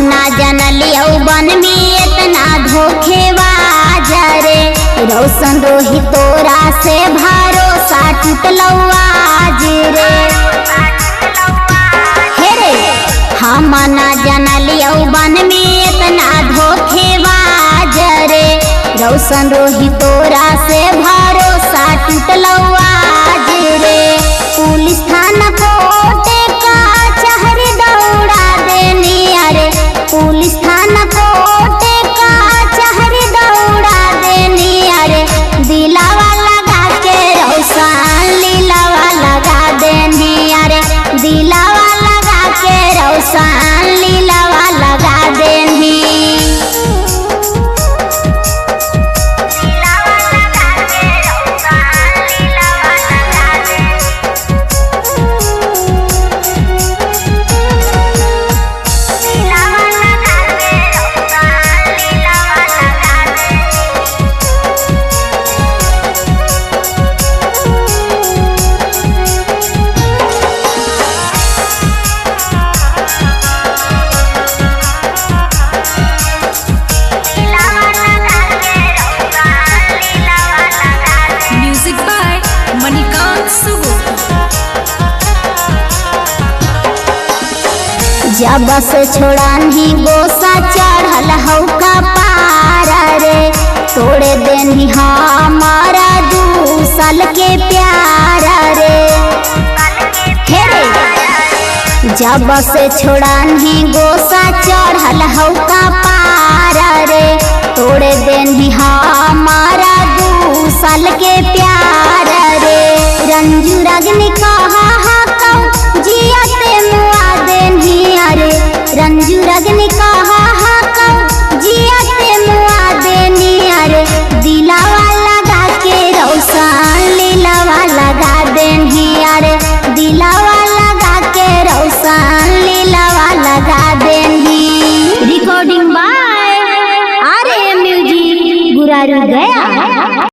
ना जनलियो बन में इतना धोखेबाज रे। रोशन रोही तोरा से भरोसा टूटलौ आज रे। हे रे हम ना जनलियो बन में इतना धोखेबाज रे। रोशन रोही तोरा से भरोसा टूटलौ आज रे। पुलिस थाना कोर्टे का चहरे दौड़ा देनी अरे। पुलिस थाना कोर्टे का चहरे दौड़ा देनी अरे। दिलावा लगा के रोशन लीलावा लगा देनी अरे। दिलावा लगा के रोशन लीलावा लगा देनी। जब से छोड़ानी गोसा चढ़ल हौ का पार रे। तोड़े देनी हमारा 2 साल के प्यार रे। हे रे जब से छोड़ानी गोसा चढ़ल हौ का पार रे। तोड़े देनी हमारा 2 साल के प्यार रे। रंजू रजनी कहा जियाते मुआ देनी अरे। रंजू रजनी कहा जियाते मुआ देनी अरे। दिलावा लगा के रोशन लीलावा लगा देनी अरे। दिलावा लगा के रोशन लीलावा लगा देनी। रिकॉर्डिंग बाय आरएम म्यूजिक गुरारू गया।